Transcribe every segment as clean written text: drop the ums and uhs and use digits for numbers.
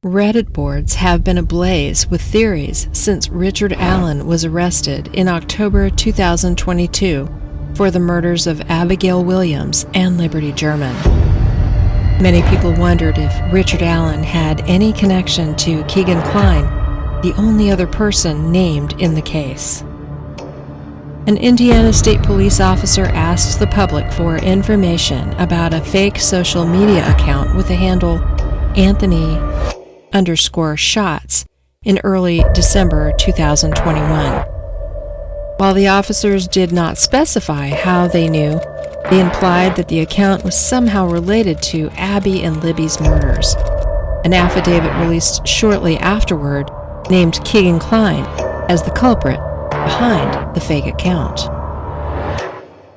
Reddit boards have been ablaze with theories since Richard Allen was arrested in October 2022 for the murders of Abigail Williams and Liberty German. Many people wondered if Richard Allen had any connection to Keegan Kline, the only other person named in the case. An Indiana State Police officer asked the public for information about a fake social media account with the handle Anthony_shots in early December 2021. While the officers did not specify how they knew, they implied that the account was somehow related to Abby and Libby's murders. An affidavit released shortly afterward named Kegan Kline as the culprit behind the fake account.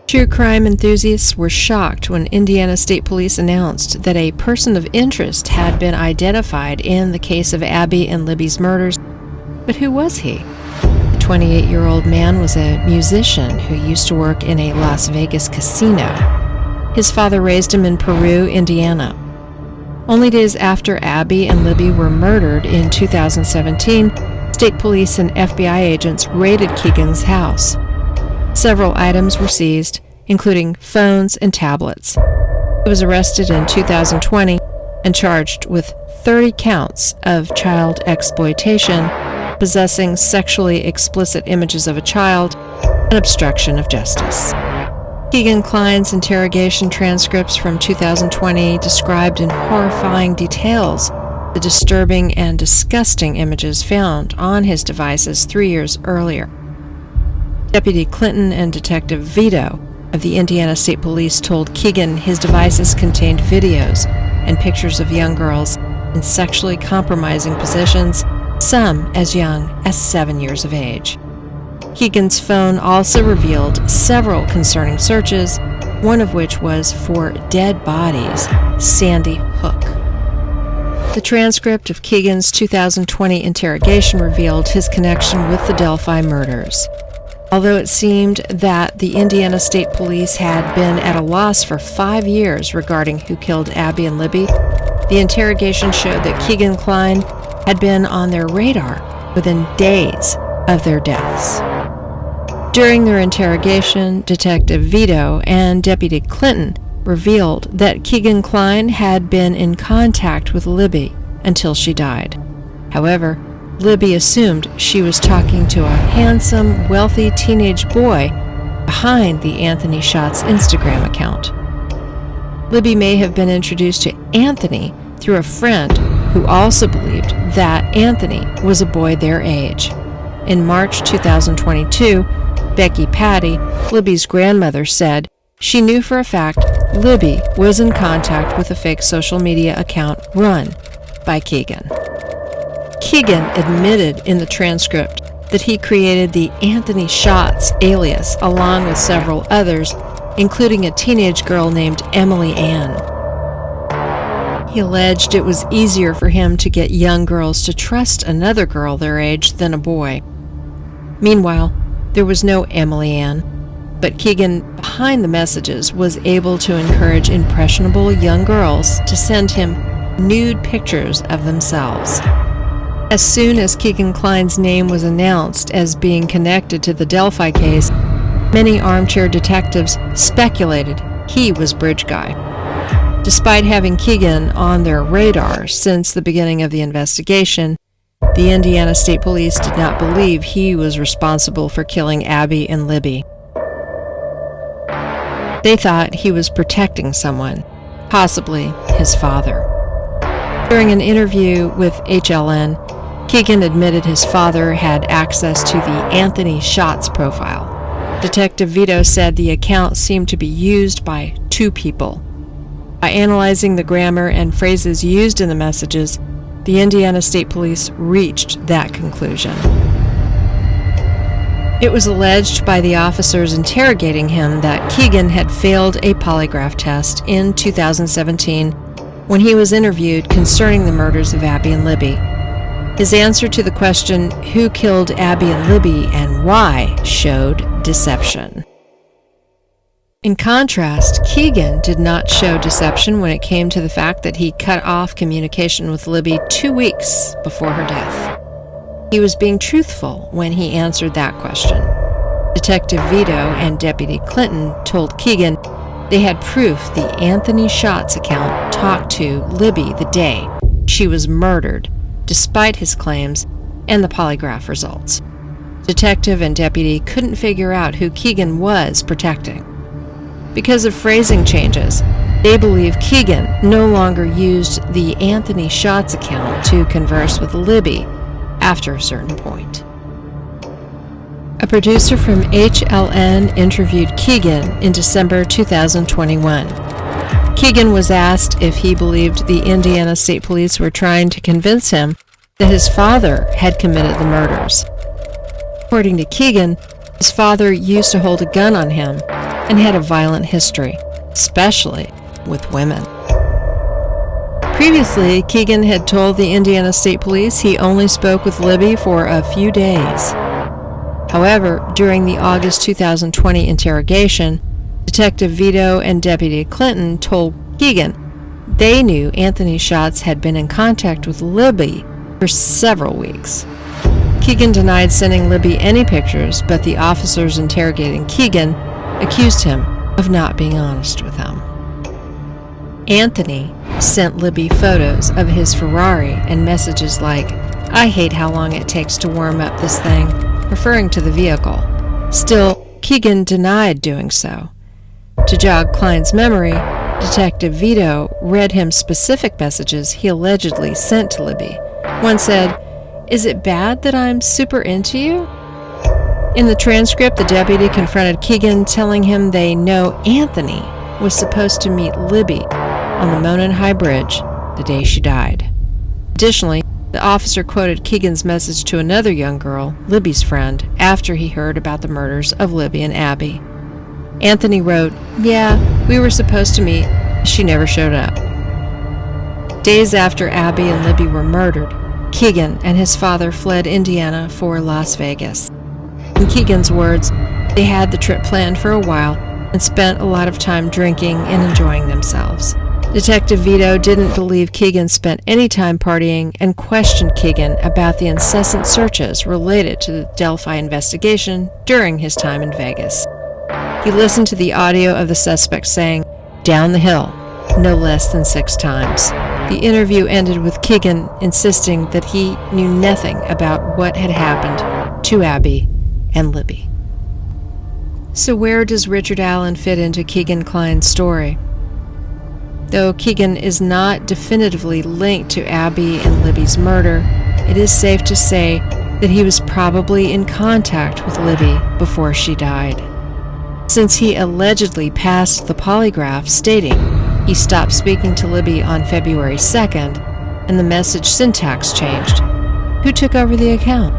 True crime enthusiasts were shocked when Indiana State Police announced that a person of interest had been identified in the case of Abby and Libby's murders. But who was he? The 28-year-old man was a musician who used to work in a Las Vegas casino. His father raised him in Peru, Indiana. Only days after Abby and Libby were murdered in 2017, State Police and FBI agents raided Keegan's house. Several items were seized, including phones and tablets. He was arrested in 2020 and charged with 30 counts of child exploitation, possessing sexually explicit images of a child, and obstruction of justice. Keegan Kline's interrogation transcripts from 2020 described in horrifying details the disturbing and disgusting images found on his devices 3 years earlier. Deputy Clinton and Detective Vido of the Indiana State Police told Keegan his devices contained videos and pictures of young girls in sexually compromising positions, some as young as 7 years of age. Keegan's phone also revealed several concerning searches, one of which was for dead bodies, Sandy Hook. The transcript of Keegan's 2020 interrogation revealed his connection with the Delphi murders. Although it seemed that the Indiana State Police had been at a loss for 5 years regarding who killed Abby and Libby, the interrogation showed that Keegan Kline had been on their radar within days of their deaths. During their interrogation, Detective Vido and Deputy Clinton revealed that Keegan Kline had been in contact with Libby until she died. However, Libby assumed she was talking to a handsome, wealthy teenage boy behind the Anthony Shots Instagram account. Libby may have been introduced to Anthony through a friend who also believed that Anthony was a boy their age. In March 2022, Becky Patty, Libby's grandmother, said she knew for a fact Libby was in contact with a fake social media account run by Keegan. Keegan admitted in the transcript that he created the Anthony Shots alias along with several others, including a teenage girl named Emily Ann. He alleged it was easier for him to get young girls to trust another girl their age than a boy. Meanwhile, there was no Emily Ann, but Keegan, behind the messages, was able to encourage impressionable young girls to send him nude pictures of themselves. As soon as Keegan Kline's name was announced as being connected to the Delphi case, many armchair detectives speculated he was Bridge Guy. Despite having Keegan on their radar since the beginning of the investigation, the Indiana State Police did not believe he was responsible for killing Abby and Libby. They thought he was protecting someone, possibly his father. During an interview with HLN, Keegan admitted his father had access to the Anthony Shots profile. Detective Vido said the account seemed to be used by two people. By analyzing the grammar and phrases used in the messages, the Indiana State Police reached that conclusion. It was alleged by the officers interrogating him that Keegan had failed a polygraph test in 2017 when he was interviewed concerning the murders of Abby and Libby. His answer to the question, "Who killed Abby and Libby and why?" showed deception. In contrast, Keegan did not show deception when it came to the fact that he cut off communication with Libby 2 weeks before her death. He was being truthful when he answered that question. Detective Vido and Deputy Clinton told Keegan they had proof the Anthony Schatz account talked to Libby the day she was murdered, despite his claims and the polygraph results. Detective and deputy couldn't figure out who Keegan was protecting. Because of phrasing changes, they believe Keegan no longer used the Anthony Schatz account to converse with Libby after a certain point. A producer from HLN interviewed Keegan in December 2021. Keegan was asked if he believed the Indiana State Police were trying to convince him that his father had committed the murders. According to Keegan, his father used to hold a gun on him and had a violent history, especially with women. Previously, Keegan had told the Indiana State Police he only spoke with Libby for a few days. However, during the August 2020 interrogation, Detective Vido and Deputy Clinton told Keegan they knew Anthony Schatz had been in contact with Libby for several weeks. Keegan denied sending Libby any pictures, but the officers interrogating Keegan accused him of not being honest with them. Anthony sent Libby photos of his Ferrari and messages like, "I hate how long it takes to warm up this thing," referring to the vehicle. Still, Keegan denied doing so. To jog Kline's memory, Detective Vido read him specific messages he allegedly sent to Libby. One said, "Is it bad that I'm super into you?" In the transcript, the deputy confronted Keegan, telling him they know Anthony was supposed to meet Libby on the Monon High Bridge the day she died. Additionally, the officer quoted Keegan's message to another young girl, Libby's friend, after he heard about the murders of Libby and Abby. Anthony wrote, "Yeah, we were supposed to meet. She never showed up." Days after Abby and Libby were murdered, Keegan and his father fled Indiana for Las Vegas. In Keegan's words, they had the trip planned for a while and spent a lot of time drinking and enjoying themselves. Detective Vido didn't believe Keegan spent any time partying and questioned Keegan about the incessant searches related to the Delphi investigation during his time in Vegas. He listened to the audio of the suspect saying, "Down the hill," no less than 6 times. The interview ended with Keegan insisting that he knew nothing about what had happened to Abby and Libby. So where does Richard Allen fit into Keegan Kline's story? Though Keegan is not definitively linked to Abby and Libby's murder, it is safe to say that he was probably in contact with Libby before she died, since he allegedly passed the polygraph stating he stopped speaking to Libby on February 2nd, and the message syntax changed. Who took over the account?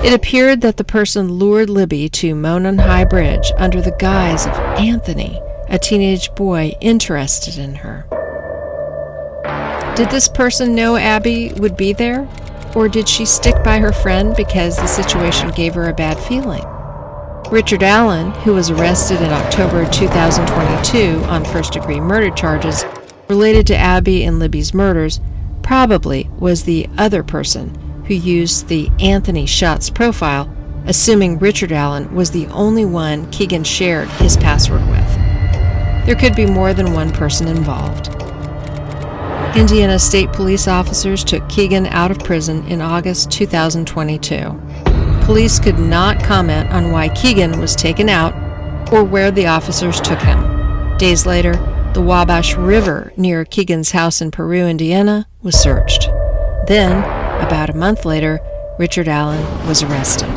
It appeared that the person lured Libby to Monon High Bridge under the guise of Anthony, a teenage boy interested in her. Did this person know Abby would be there, or did she stick by her friend because the situation gave her a bad feeling? Richard Allen, who was arrested in October 2022 on first-degree murder charges related to Abby and Libby's murders, probably was the other person who used the Anthony Schatz profile, assuming Richard Allen was the only one Keegan shared his password with. There could be more than one person involved. Indiana State Police officers took Keegan out of prison in August 2022. Police could not comment on why Keegan was taken out or where the officers took him. Days later, the Wabash River near Keegan's house in Peru, Indiana, was searched. Then, about a month later, Richard Allen was arrested.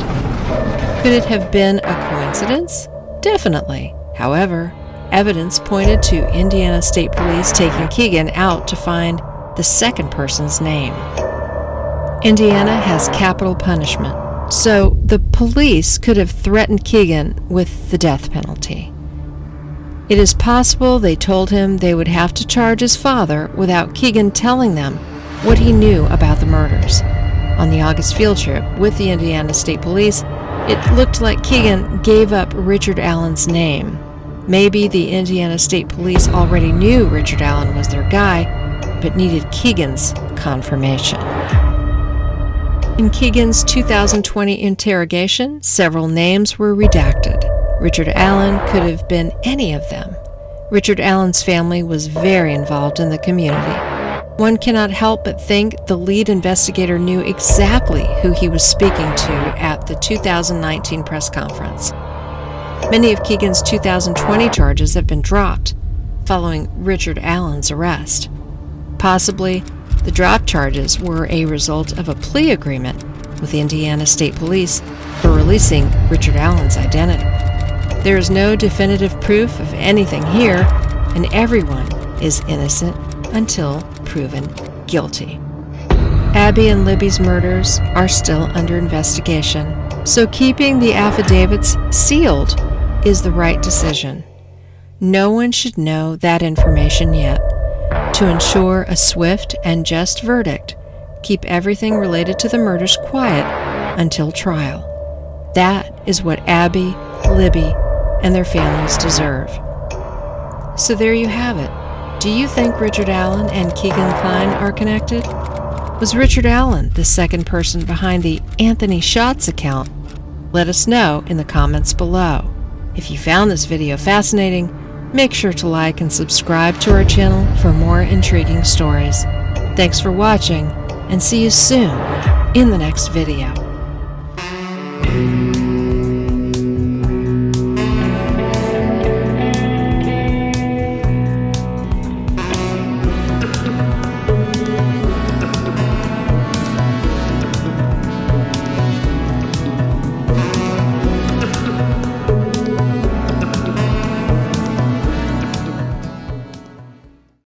Could it have been a coincidence? Definitely. However, evidence pointed to Indiana State Police taking Keegan out to find the second person's name. Indiana has capital punishment, so the police could have threatened Keegan with the death penalty. It is possible they told him they would have to charge his father without Keegan telling them what he knew about the murders. On the August field trip with the Indiana State Police, it looked like Keegan gave up Richard Allen's name. Maybe the Indiana State Police already knew Richard Allen was their guy, but needed Keegan's confirmation. In Keegan's 2020 interrogation, several names were redacted. Richard Allen could have been any of them. Richard Allen's family was very involved in the community. One cannot help but think the lead investigator knew exactly who he was speaking to at the 2019 press conference. Many of Keegan's 2020 charges have been dropped following Richard Allen's arrest. Possibly, the dropped charges were a result of a plea agreement with the Indiana State Police for releasing Richard Allen's identity. There is no definitive proof of anything here, and everyone is innocent until proven guilty. Abby and Libby's murders are still under investigation, so keeping the affidavits sealed is the right decision. No one should know that information yet. To ensure a swift and just verdict, keep everything related to the murders quiet until trial. That is what Abby, Libby, and their families deserve. So there you have it. Do you think Richard Allen and Keegan Klein are connected? Was Richard Allen the second person behind the Anthony Shots account? Let us know in the comments below. If you found this video fascinating, make sure to like and subscribe to our channel for more intriguing stories. Thanks for watching, and see you soon in the next video.